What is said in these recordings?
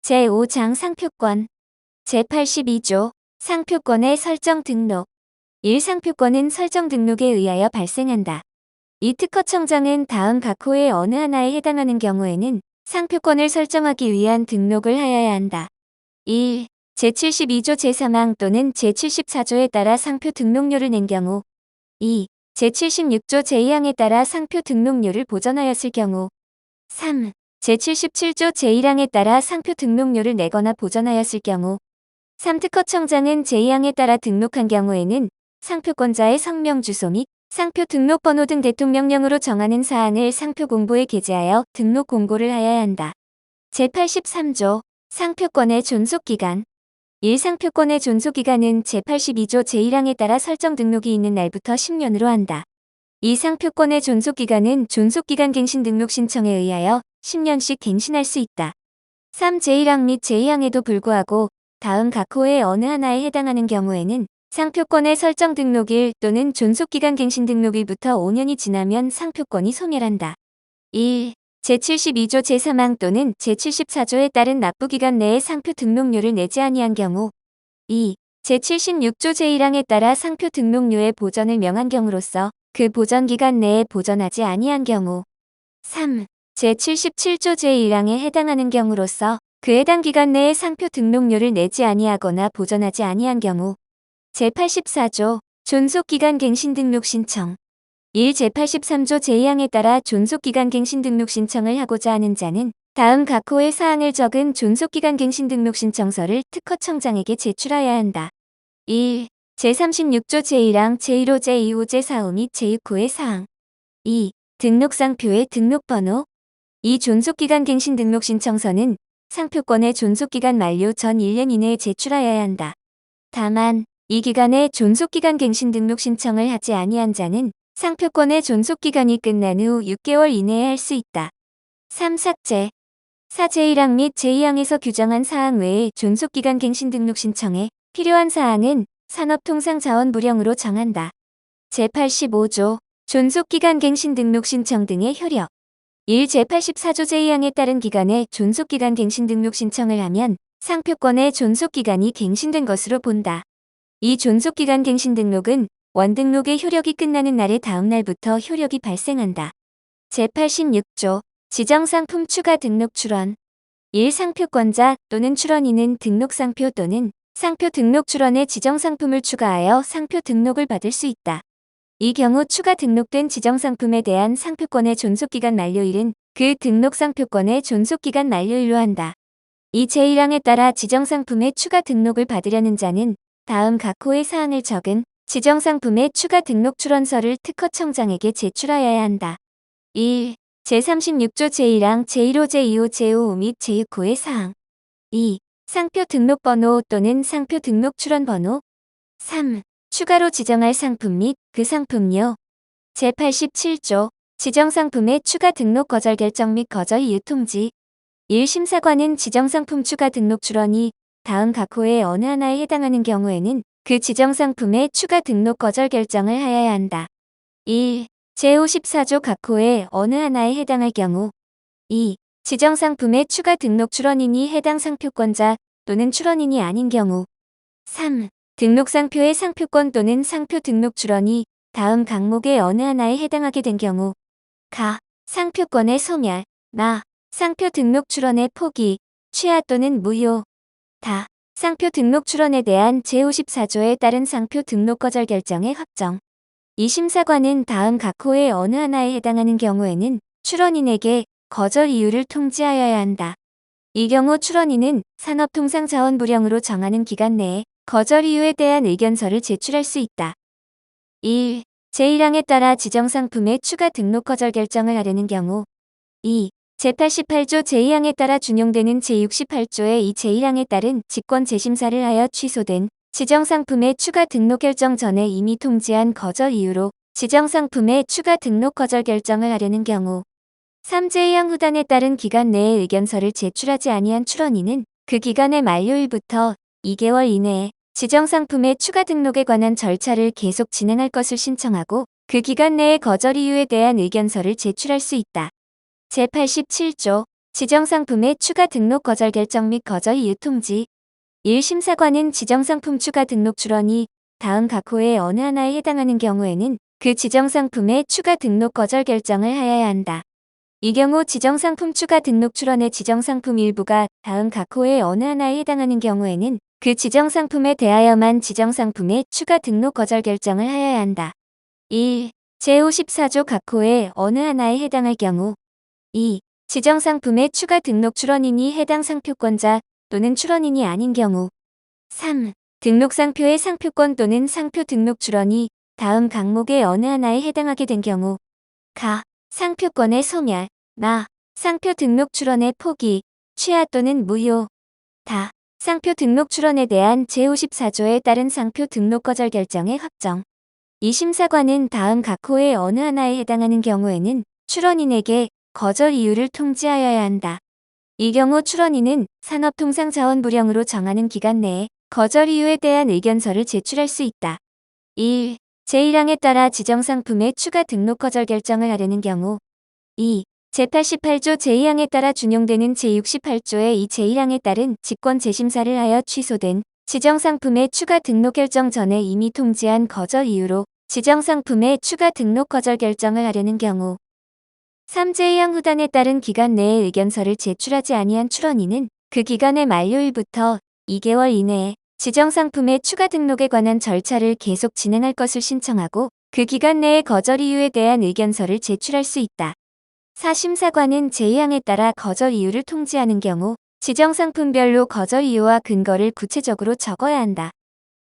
제5장 상표권 제82조 상표권의 설정 등록 1. 상표권은 설정 등록에 의하여 발생한다. 이 특허청장은 다음 각 호의 어느 하나에 해당하는 경우에는 상표권을 설정하기 위한 등록을 하여야 한다. 1. 제72조 제3항 또는 제74조에 따라 상표 등록료를 낸 경우 2. 제76조 제2항에 따라 상표 등록료를 보전하였을 경우 3. 제77조 제1항에 따라 상표 등록료를 내거나 보전하였을 경우 3. 특허청장은 제2항에 따라 등록한 경우에는 상표권자의 성명 주소 및 상표 등록번호 등 대통령령으로 정하는 사항을 상표 공보에 게재하여 등록 공고를 하여야 한다. 제83조 상표권의 존속기간 1. 상표권의 존속기간은 제82조 제1항에 따라 설정 등록이 있는 날부터 10년으로 한다. 2. 상표권의 존속기간은 존속기간 갱신 등록 신청에 의하여 10년씩 갱신할 수 있다. 3. 제1항 및 제2항에도 불구하고 다음 각 호의 어느 하나에 해당하는 경우에는 상표권의 설정 등록일 또는 존속기간 갱신 등록일부터 5년이 지나면 상표권이 소멸한다. 1. 제72조 제3항 또는 제74조에 따른 납부기간 내에 상표 등록료를 내지 아니한 경우 2. 제76조 제1항에 따라 상표 등록료의 보전을 명한 경우로서 그 보전기간 내에 보전하지 아니한 경우 3. 제77조 제1항에 해당하는 경우로서 그 해당 기간 내에 상표 등록료를 내지 아니하거나 보전하지 아니한 경우 제84조 존속기간 갱신 등록 신청 1. 제83조 제2항에 따라 존속기간 갱신 등록 신청을 하고자 하는 자는 다음 각 호의 사항을 적은 존속기간 갱신 등록 신청서를 특허청장에게 제출하여야 한다. 1. 제36조 제1항 제1호 제2호 제4호 및 제6호의 사항 2. 등록상표의 등록번호 2. 존속기간 갱신 등록 신청서는 상표권의 존속기간 만료 전 1년 이내에 제출하여야 한다. 다만 이 기간에 존속기간 갱신 등록 신청을 하지 아니한 자는 상표권의 존속기간이 끝난 후 6개월 이내에 할 수 있다. 3. 삭제 4. 제1항 및 제2항에서 규정한 사항 외에 존속기간 갱신 등록 신청에 필요한 사항은 산업통상자원부령으로 정한다. 제85조 존속기간 갱신 등록 신청 등의 효력 1. 제84조 제2항에 따른 기간에 존속기간 갱신 등록 신청을 하면 상표권의 존속기간이 갱신된 것으로 본다. 이 존속기간 갱신 등록은 원등록의 효력이 끝나는 날의 다음 날부터 효력이 발생한다. 제86조 지정상품 추가 등록 출원 1. 상표권자 또는 출원인은 등록상표 또는 상표 등록 출원에 지정상품을 추가하여 상표 등록을 받을 수 있다. 이 경우 추가 등록된 지정상품에 대한 상표권의 존속기간 만료일은 그 등록상표권의 존속기간 만료일로 한다. 이 제1항에 따라 지정상품의 추가 등록을 받으려는 자는 다음 각 호의 사항을 적은 지정상품의 추가 등록 출원서를 특허청장에게 제출하여야 한다. 1. 제36조 제1항 제1호 제2호 제5호 및 제6호의 사항 2. 상표 등록번호 또는 상표 등록 출원번호 3. 추가로 지정할 상품 및 그 상품료 제87조 지정상품의 추가 등록 거절 결정 및 거절 이유 통지 1. 심사관은 지정상품 추가 등록 출원이 다음 각 호의 어느 하나에 해당하는 경우에는 그 지정상품의 추가 등록 거절 결정을 하여야 한다. 1. 제54조 각 호의 어느 하나에 해당할 경우 2. 지정상품의 추가 등록 출원인이 해당 상표권자 또는 출원인이 아닌 경우 3. 등록상표의 상표권 또는 상표 등록 출원이 다음 항목의 어느 하나에 해당하게 된 경우 가. 상표권의 소멸 마. 상표 등록 출원의 포기, 취하 또는 무효 다. 상표 등록 출원에 대한 제54조에 따른 상표 등록 거절 결정의 확정 이 심사관은 다음 각 호의 어느 하나에 해당하는 경우에는 출원인에게 거절 이유를 통지하여야 한다. 이 경우 출원인은 산업통상자원부령으로 정하는 기간 내에 거절 이유에 대한 의견서를 제출할 수 있다. 1. 제1항에 따라 지정상품의 추가 등록 거절 결정을 하려는 경우 2. 제88조 제2항에 따라 준용되는 제68조의 이 제1항에 따른 직권 재심사를 하여 취소된 지정상품의 추가 등록 결정 전에 이미 통지한 거절 이유로 지정상품의 추가 등록 거절 결정을 하려는 경우 3. 제2항 후단에 따른 기간 내에 의견서를 제출하지 아니한 출원인은 그 기간의 만료일부터 2개월 이내에 지정상품의 추가 등록에 관한 절차를 계속 진행할 것을 신청하고 그 기간 내에 거절 이유에 대한 의견서를 제출할 수 있다. 제87조 지정상품의 추가 등록 거절 결정 및 거절 이유 통지. 1. 심사관은 지정상품 추가 등록 출원이 다음 각 호의 어느 하나에 해당하는 경우에는 그 지정상품의 추가 등록 거절 결정을 하여야 한다. 이 경우 지정상품 추가 등록 출원의 지정상품 일부가 다음 각 호의 어느 하나에 해당하는 경우에는 그 지정상품에 대하여만 지정상품의 추가 등록 거절 결정을 하여야 한다. 1. 제54조 각 호의 어느 하나에 해당할 경우 2. 지정상품의 추가 등록 출원인이 해당 상표권자 또는 출원인이 아닌 경우 3. 등록상표의 상표권 또는 상표 등록 출원이 다음 항목의 어느 하나에 해당하게 된 경우 가. 상표권의 소멸 마. 상표 등록 출원의 포기, 취하 또는 무효 다. 상표 등록 출원에 대한 제54조에 따른 상표 등록 거절 결정의 확정. 이 심사관은 다음 각 호의 어느 하나에 해당하는 경우에는 출원인에게 거절 이유를 통지하여야 한다. 이 경우 출원인은 산업통상자원부령으로 정하는 기간 내에 거절 이유에 대한 의견서를 제출할 수 있다. 1. 제1항에 따라 지정상품의 추가 등록 거절 결정을 하려는 경우 2. 제88조 제2항에 따라 준용되는 제68조의 이 제1항에 따른 직권 재심사를 하여 취소된 지정상품의 추가 등록 결정 전에 이미 통지한 거절 이유로 지정상품의 추가 등록 거절 결정을 하려는 경우 3. 제2항 후단에 따른 기간 내에 의견서를 제출하지 아니한 출원인은 그 기간의 만료일부터 2개월 이내에 지정상품의 추가 등록에 관한 절차를 계속 진행할 것을 신청하고 그 기간 내에 거절 이유에 대한 의견서를 제출할 수 있다. 4. 심사관은 제2항에 따라 거절 이유를 통지하는 경우 지정상품별로 거절 이유와 근거를 구체적으로 적어야 한다.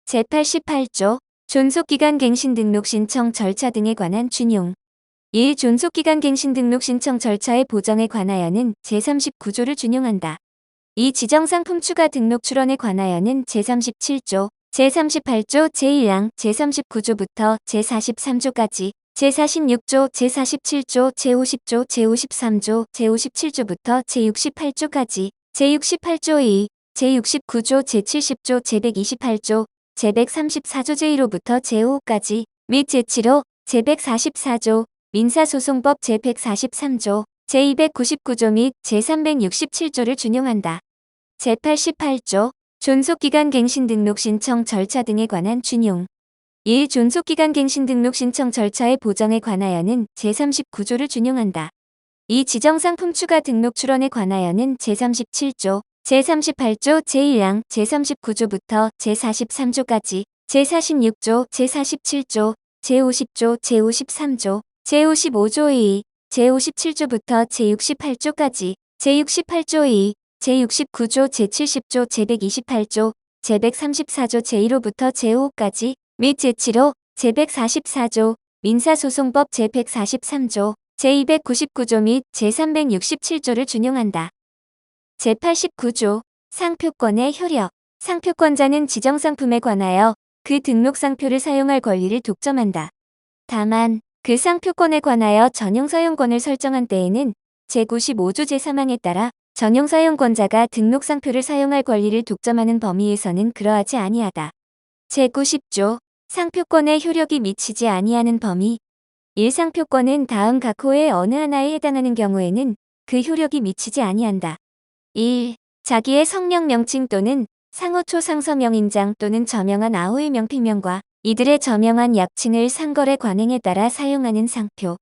제88조 존속기간 갱신 등록 신청 절차 등에 관한 준용 1. 존속기간 갱신 등록 신청 절차의 보정에 관하여는 제39조를 준용한다. 2. 지정상품 추가 등록 출원에 관하여는 제37조, 제38조 제1항, 제39조부터 제43조까지, 제46조, 제47조, 제50조, 제53조, 제57조부터 제68조까지, 제68조 2, 제69조, 제70조, 제128조, 제134조 제1호부터 제5호까지, 및 제7호, 제144조, 민사소송법 제143조, 제299조 및 제367조를 준용한다. 제88조 존속기간 갱신 등록 신청 절차 등에 관한 준용 1. 존속기간 갱신 등록 신청 절차의 보정에 관하여는 제39조를 준용한다. 2. 지정상품 추가 등록 출원에 관하여는 제37조, 제38조 제1항, 제39조부터 제43조까지, 제46조, 제47조, 제50조, 제53조, 제55조 2, 제57조부터 제68조까지, 제68조 2, 제69조, 제70조, 제128조, 제134조 제1호부터 제5호까지, 및 제7호, 제144조, 민사소송법 제143조, 제299조 및 제367조를 준용한다. 제89조 상표권의 효력 상표권자는 지정상품에 관하여 그 등록상표를 사용할 권리를 독점한다. 다만 그 상표권에 관하여 전용사용권을 설정한 때에는 제95조 제3항에 따라 전용사용권자가 등록상표를 사용할 권리를 독점하는 범위에서는 그러하지 아니하다. 제90조 상표권의 효력이 미치지 아니하는 범위 1. 상표권은 다음 각 호의 어느 하나에 해당하는 경우에는 그 효력이 미치지 아니한다. 1. 자기의 성명 명칭 또는 상호초 상서명인장 또는 저명한 아호의 명필명과 이들의 저명한 약칭을 상거래 관행에 따라 사용하는 상표.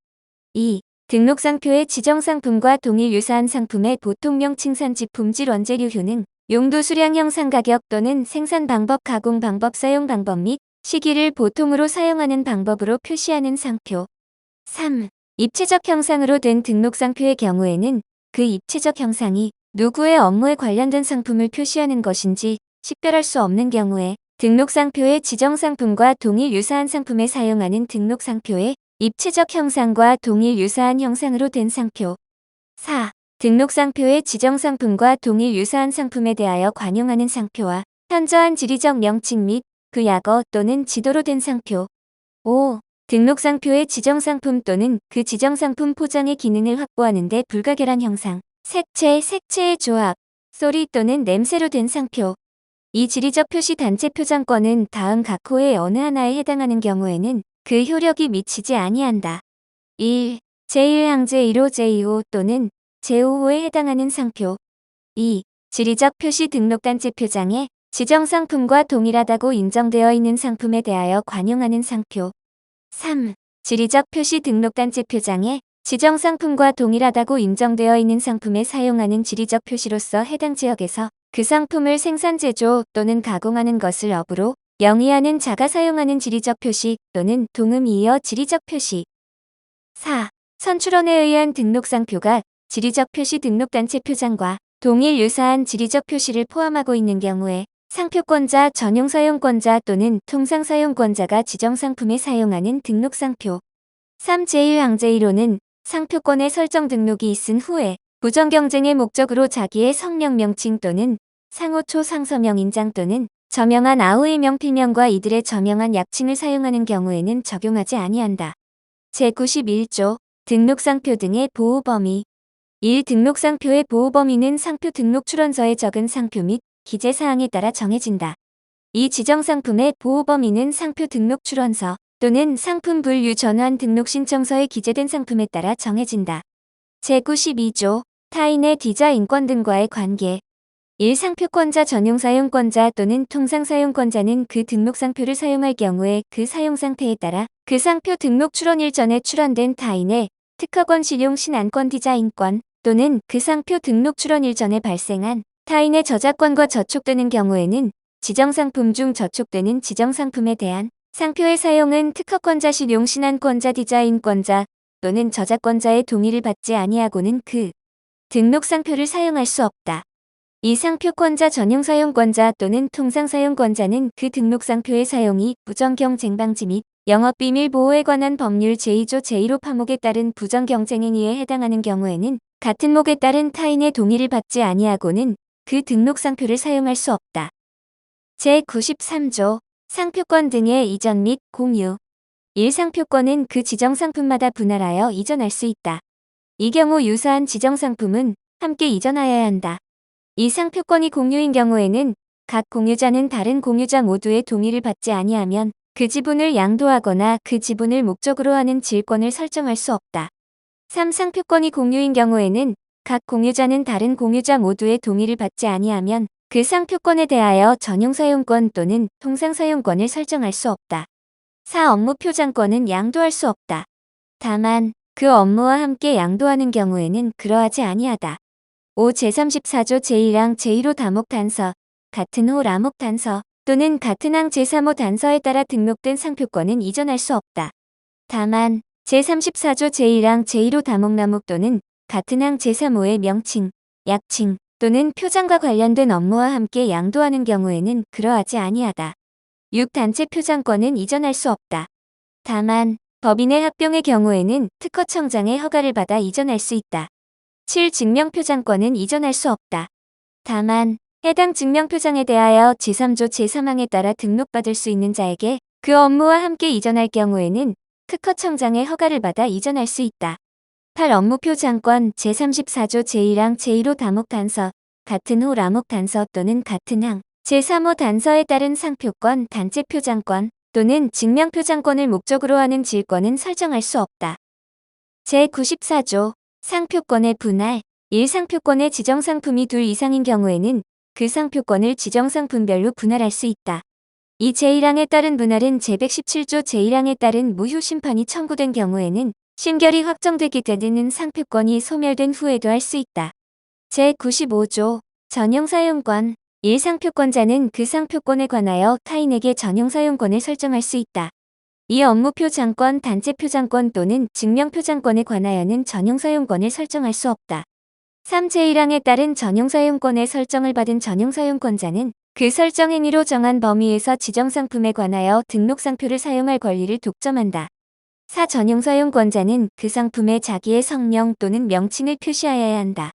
2. 등록상표의 지정상품과 동일 유사한 상품의 보통명 칭산직 품질 원재료 효능, 용도 수량 형상 가격 또는 생산 방법 가공 방법 사용 방법 및 시기를 보통으로 사용하는 방법으로 표시하는 상표. 3. 입체적 형상으로 된 등록상표의 경우에는 그 입체적 형상이 누구의 업무에 관련된 상품을 표시하는 것인지 식별할 수 없는 경우에 등록상표의 지정상품과 동일 유사한 상품에 사용하는 등록상표의 입체적 형상과 동일 유사한 형상으로 된 상표. 4. 등록상표의 지정상품과 동일 유사한 상품에 대하여 관용하는 상표와 현저한 지리적 명칭 및 그 약어 또는 지도로 된 상표. 5. 등록상표의 지정상품 또는 그 지정상품 포장의 기능을 확보하는 데 불가결한 형상, 색채, 색채의 조합, 소리 또는 냄새로 된 상표. 이 지리적 표시 단체 표장권은 다음 각 호의 어느 하나에 해당하는 경우에는 그 효력이 미치지 아니한다. 1. 제1항 제1호 제2호 또는 제5호에 해당하는 상표. 2. 지리적 표시 등록단체 표장에 지정상품과 동일하다고 인정되어 있는 상품에 대하여 관용하는 상표. 3. 지리적 표시 등록단체 표장에 지정상품과 동일하다고 인정되어 있는 상품에 사용하는 지리적 표시로서 해당 지역에서 그 상품을 생산 제조 또는 가공하는 것을 업으로 영위하는 자가 사용하는 지리적 표시 또는 동음이어 지리적 표시. 4. 선출원에 의한 등록상표가 지리적 표시 등록단체 표장과 동일 유사한 지리적 표시를 포함하고 있는 경우에 상표권자, 전용사용권자 또는 통상사용권자가 지정상품에 사용하는 등록상표. 3. 제1항 제1호는 상표권의 설정 등록이 있은 후에 부정경쟁의 목적으로 자기의 성명 명칭 또는 상호초 상서명 인장 또는 저명한 아우의 명필명과 이들의 저명한 약칭을 사용하는 경우에는 적용하지 아니한다. 제91조 등록상표 등의 보호범위. 1. 등록상표의 보호범위는 상표 등록 출원서에 적은 상표 및 기재사항에 따라 정해진다. 이 지정상품의 보호범위는 상표 등록 출원서 또는 상품 분류 전환 등록 신청서에 기재된 상품에 따라 정해진다. 제92조 타인의 디자인권 등과의 관계. 1. 상표권자, 전용사용권자 또는 통상사용권자는 그 등록상표를 사용할 경우에 그 사용상태에 따라 그 상표 등록 출원일 전에 출원된 타인의 특허권 실용 신안권 디자인권 또는 그 상표 등록 출원일 전에 발생한 타인의 저작권과 저촉되는 경우에는 지정상품 중 저촉되는 지정상품에 대한 상표의 사용은 특허권자 실용 신안권자 디자인권자 또는 저작권자의 동의를 받지 아니하고는 그 등록상표를 사용할 수 없다. 이 상표권자, 전용사용권자 또는 통상사용권자는 그 등록상표의 사용이 부정경쟁 방지 및 영업비밀 보호에 관한 법률 제2조 제1호 파목에 따른 부정경쟁행위에 해당하는 경우에는 같은 목에 따른 타인의 동의를 받지 아니하고는 그 등록상표를 사용할 수 없다. 제93조 상표권 등의 이전 및 공유. 1. 상표권은 그 지정상품마다 분할하여 이전할 수 있다. 이 경우 유사한 지정상품은 함께 이전하여야 한다. 이 상표권이 공유인 경우에는 각 공유자는 다른 공유자 모두의 동의를 받지 아니하면 그 지분을 양도하거나 그 지분을 목적으로 하는 질권을 설정할 수 없다. 3. 상표권이 공유인 경우에는 각 공유자는 다른 공유자 모두의 동의를 받지 아니하면 그 상표권에 대하여 전용사용권 또는 통상사용권을 설정할 수 없다. 4. 업무표장권은 양도할 수 없다. 다만 그 업무와 함께 양도하는 경우에는 그러하지 아니하다. 5. 제34조 제1항 제1호 다목 단서, 같은 호 라목 단서 또는 같은 항 제3호 단서에 따라 등록된 상표권은 이전할 수 없다. 다만 제34조 제1항 제1호 다목 라목 또는 같은 항 제3호의 명칭, 약칭 또는 표장과 관련된 업무와 함께 양도하는 경우에는 그러하지 아니하다. 6. 단체 표장권은 이전할 수 없다. 다만 법인의 합병의 경우에는 특허청장의 허가를 받아 이전할 수 있다. 7. 증명표장권은 이전할 수 없다. 다만 해당 증명표장에 대하여 제3조 제3항에 따라 등록받을 수 있는 자에게 그 업무와 함께 이전할 경우에는 특허청장의 허가를 받아 이전할 수 있다. 8. 업무표장권 제34조 제1항 제1호 다목 단서, 같은 호 라목 단서 또는 같은 항 제3호 단서에 따른 상표권, 단체표장권 또는 증명표장권을 목적으로 하는 질권은 설정할 수 없다. 제94조 상표권의 분할. 1. 상표권의 지정상품이 둘 이상인 경우에는 그 상표권을 지정상품별로 분할할 수 있다. 이 제1항에 따른 분할은 제117조 제1항에 따른 무효심판이 청구된 경우에는 심결이 확정되기 되는 상표권이 소멸된 후에도 할 수 있다. 제95조 전용사용권. 1. 상표권자는 그 상표권에 관하여 타인에게 전용사용권을 설정할 수 있다. 이 업무표장권, 단체표장권 또는 증명표장권에 관하여는 전용사용권을 설정할 수 없다. 3. 제1항에 따른 전용사용권의 설정을 받은 전용사용권자는 그 설정 행위로 정한 범위에서 지정상품에 관하여 등록상표를 사용할 권리를 독점한다. 4. 전용사용권자는 그 상품에 자기의 성명 또는 명칭을 표시하여야 한다.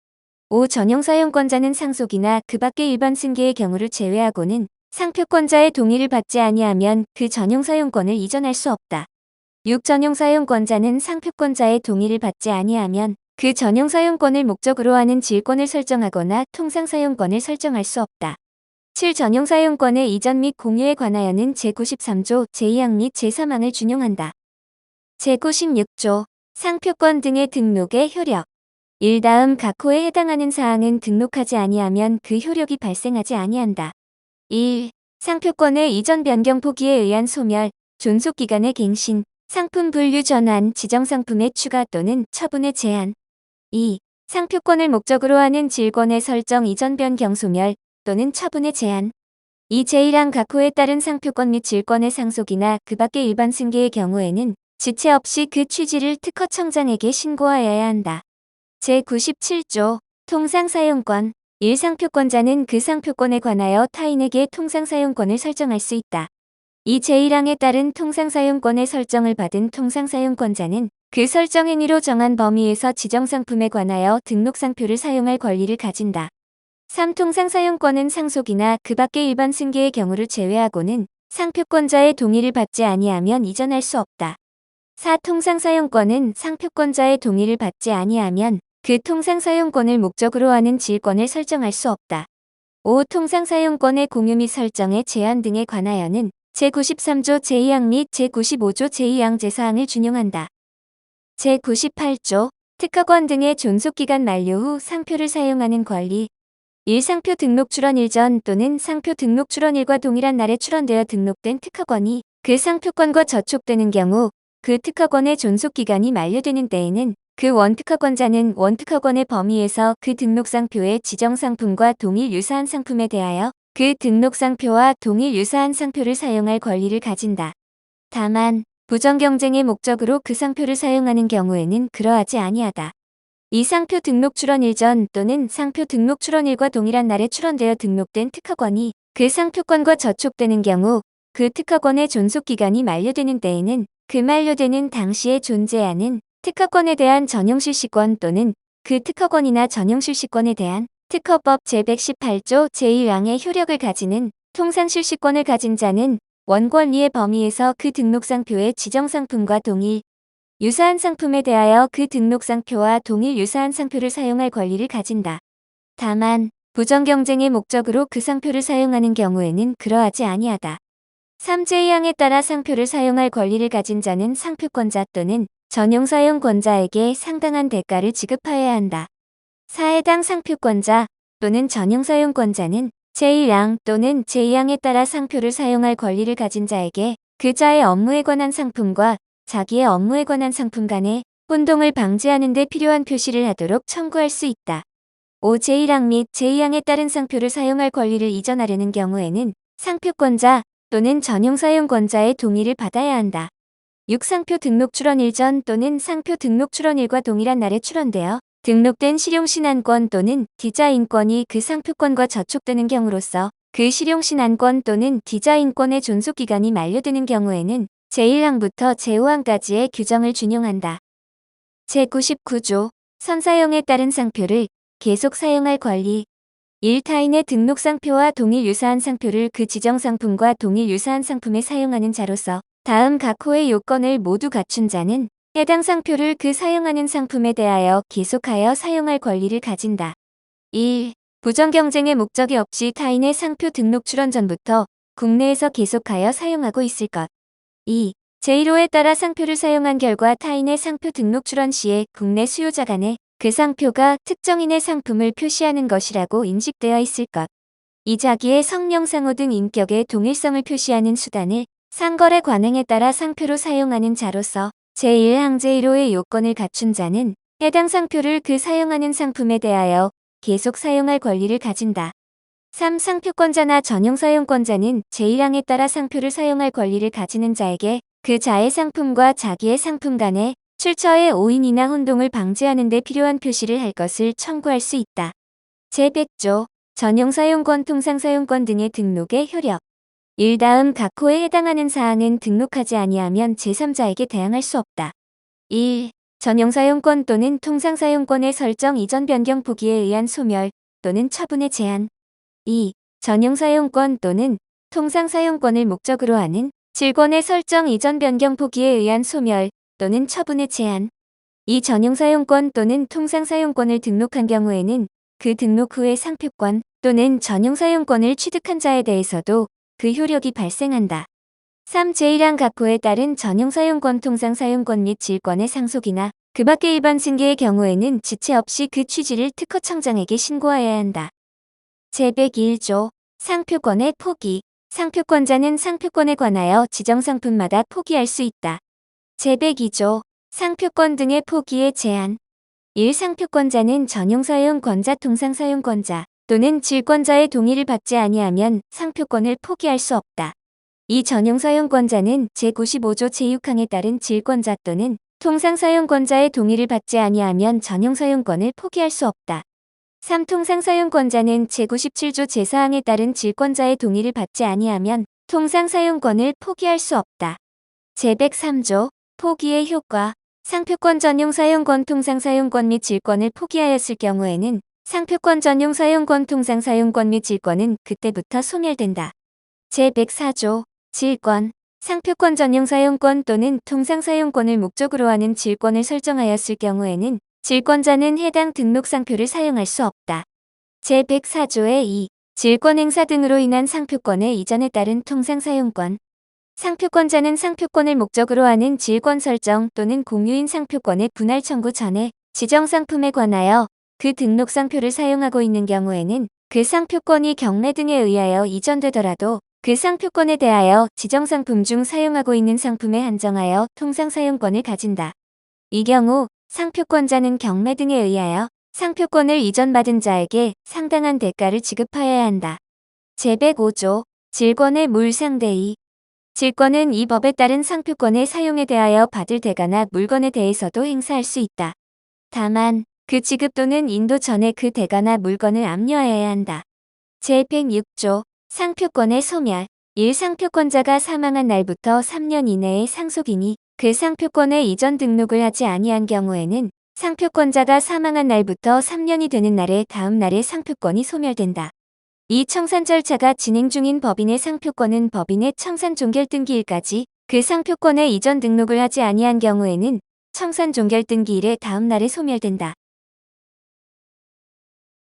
5. 전용사용권자는 상속이나 그 밖의 일반 승계의 경우를 제외하고는 상표권자의 동의를 받지 아니하면 그 전용사용권을 이전할 수 없다. 6. 전용사용권자는 상표권자의 동의를 받지 아니하면 그 전용사용권을 목적으로 하는 질권을 설정하거나 통상사용권을 설정할 수 없다. 7. 전용사용권의 이전 및 공유에 관하여는 제93조 제2항 및 제3항을 준용한다. 제96조 상표권 등의 등록의 효력. 다음 각 호에 해당하는 사항은 등록하지 아니하면 그 효력이 발생하지 아니한다. 1. 상표권의 이전 변경 포기에 의한 소멸, 존속기간의 갱신, 상품 분류 전환, 지정상품의 추가 또는 처분의 제한. 2. 상표권을 목적으로 하는 질권의 설정 이전 변경 소멸 또는 처분의 제한. 이 제1항 각 호에 따른 상표권 및 질권의 상속이나 그 밖의 일반 승계의 경우에는 지체 없이 그 취지를 특허청장에게 신고하여야 한다. 제97조 통상사용권 1. 상표권자는 그 상표권에 관하여 타인에게 통상사용권을 설정할 수 있다. 이 제1항에 따른 통상사용권의 설정을 받은 통상사용권자는 그 설정 행위로 정한 범위에서 지정상품에 관하여 등록상표를 사용할 권리를 가진다. 3. 통상사용권은 상속이나 그 밖의 일반 승계의 경우를 제외하고는 상표권자의 동의를 받지 아니하면 이전할 수 없다. 4. 통상사용권은 상표권자의 동의를 받지 아니하면 그 통상사용권을 목적으로 하는 질권을 설정할 수 없다. 5. 통상사용권의 공유 및 설정의 제한 등에 관하여는 제93조 제2항 및 제95조 제2항 제4항을 준용한다. 제98조 특허권 등의 존속기간 만료 후 상표를 사용하는 권리 1. 상표 등록 출원일 전 또는 상표 등록 출원일과 동일한 날에 출원되어 등록된 특허권이 그 상표권과 저촉되는 경우 그 특허권의 존속기간이 만료되는 때에는 그 원특허권자는 원특허권의 범위에서 그 등록상표의 지정상품과 동일 유사한 상품에 대하여 그 등록상표와 동일 유사한 상표를 사용할 권리를 가진다. 다만 부정경쟁의 목적으로 그 상표를 사용하는 경우에는 그러하지 아니하다. 이 상표 등록 출원일 전 또는 상표 등록 출원일과 동일한 날에 출원되어 등록된 특허권이 그 상표권과 저촉되는 경우 그 특허권의 존속기간이 만료되는 때에는 그 만료되는 당시에 존재하는 특허권에 대한 전용실시권 또는 그 특허권이나 전용실시권에 대한 특허법 제118조 제1항의 효력을 가지는 통상실시권을 가진 자는 원권리의 범위에서 그 등록상표의 지정상품과 동일 유사한 상품에 대하여 그 등록상표와 동일 유사한 상표를 사용할 권리를 가진다. 다만 부정경쟁의 목적으로 그 상표를 사용하는 경우에는 그러하지 아니하다. 3. 제2항에 따라 상표를 사용할 권리를 가진 자는 상표권자 또는 전용사용권자에게 상당한 대가를 지급하여야 한다. 4. 해당 상표권자 또는 전용사용권자는 제1항 또는 제2항에 따라 상표를 사용할 권리를 가진 자에게 그 자의 업무에 관한 상품과 자기의 업무에 관한 상품 간의 혼동을 방지하는 데 필요한 표시를 하도록 청구할 수 있다. 5. 제1항 및 제2항에 따른 상표를 사용할 권리를 이전하려는 경우에는 상표권자 또는 전용사용권자의 동의를 받아야 한다. 6. 상표 등록 출원일 전 또는 상표 등록 출원일과 동일한 날에 출원되어 등록된 실용신안권 또는 디자인권이 그 상표권과 저촉되는 경우로서 그 실용신안권 또는 디자인권의 존속기간이 만료되는 경우에는 제1항부터 제5항까지의 규정을 준용한다. 제99조 선사용에 따른 상표를 계속 사용할 권리 1. 타인의 등록상표와 동일 유사한 상표를 그 지정상품과 동일 유사한 상품에 사용하는 자로서 다음 각 호의 요건을 모두 갖춘 자는 해당 상표를 그 사용하는 상품에 대하여 계속하여 사용할 권리를 가진다. 1. 부정경쟁의 목적이 없이 타인의 상표 등록 출원 전부터 국내에서 계속하여 사용하고 있을 것. 2. 제1호에 따라 상표를 사용한 결과 타인의 상표 등록 출원 시에 국내 수요자 간에 그 상표가 특정인의 상품을 표시하는 것이라고 인식되어 있을 것. 2. 자기의 성명상호 등 인격의 동일성을 표시하는 수단을 상거래 관행에 따라 상표로 사용하는 자로서 제1항 제1호의 요건을 갖춘 자는 해당 상표를 그 사용하는 상품에 대하여 계속 사용할 권리를 가진다. 3. 상표권자나 전용사용권자는 제1항에 따라 상표를 사용할 권리를 가지는 자에게 그 자의 상품과 자기의 상품 간의 출처의 오인이나 혼동을 방지하는 데 필요한 표시를 할 것을 청구할 수 있다. 제100조 전용사용권 통상사용권 등의 등록의 효력 1. 다음 각 호에 해당하는 사항은 등록하지 아니하면 제3자에게 대항할 수 없다. 1. 전용사용권 또는 통상사용권의 설정 이전 변경 포기에 의한 소멸 또는 처분의 제한 2. 전용사용권 또는 통상사용권을 목적으로 하는 질권의 설정 이전 변경 포기에 의한 소멸 또는 처분의 제한 2. 전용사용권 또는 통상사용권을 등록한 경우에는 그 등록 후에 상표권 또는 전용사용권을 취득한 자에 대해서도 그 효력이 발생한다. 3. 제1항 각 호에 따른 전용사용권 통상사용권 및 질권의 상속이나 그 밖의 일반 승계의 경우에는 지체 없이 그 취지를 특허청장에게 신고하여야 한다. 제101조 상표권의 포기. 상표권자는 상표권에 관하여 지정상품마다 포기할 수 있다. 제102조 상표권 등의 포기의 제한. 1. 상표권자는 전용사용권자 통상사용권자 또는 질권자의 동의를 받지 아니하면 상표권을 포기할 수 없다. 2. 전용사용권자는 제95조 제6항에 따른 질권자 또는 통상사용권자의 동의를 받지 아니하면 전용사용권을 포기할 수 없다. 3. 통상사용권자는 제97조 제4항에 따른 질권자의 동의를 받지 아니하면 통상사용권을 포기할 수 없다. 제103조 포기의 효과. 상표권 전용사용권 통상사용권 및 질권을 포기하였을 경우에는 상표권 전용사용권 통상사용권 및 질권은 그때부터 소멸된다. 제104조 질권. 상표권 전용사용권 또는 통상사용권을 목적으로 하는 질권을 설정하였을 경우에는 질권자는 해당 등록상표를 사용할 수 없다. 제104조의 2. 질권 행사 등으로 인한 상표권의 이전에 따른 통상사용권. 상표권자는 상표권을 목적으로 하는 질권 설정 또는 공유인 상표권의 분할 청구 전에 지정상품에 관하여 그 등록상표를 사용하고 있는 경우에는 그 상표권이 경매 등에 의하여 이전되더라도 그 상표권에 대하여 지정상품 중 사용하고 있는 상품에 한정하여 통상사용권을 가진다. 이 경우 상표권자는 경매 등에 의하여 상표권을 이전받은 자에게 상당한 대가를 지급하여야 한다. 제105조 질권의 물상대의. 질권은 이 법에 따른 상표권의 사용에 대하여 받을 대가나 물건에 대해서도 행사할 수 있다. 다만 그 지급 또는 인도 전에 그 대가나 물건을 압류하여야 한다. 제106조 상표권의 소멸. 1. 상표권자가 사망한 날부터 3년 이내에 상속인이 그 상표권에 이전 등록을 하지 아니한 경우에는 상표권자가 사망한 날부터 3년이 되는 날의 다음 날에 상표권이 소멸된다. 이 청산 절차가 진행 중인 법인의 상표권은 법인의 청산 종결등기일까지 그 상표권에 이전 등록을 하지 아니한 경우에는 청산 종결등기일의 다음 날에 소멸된다.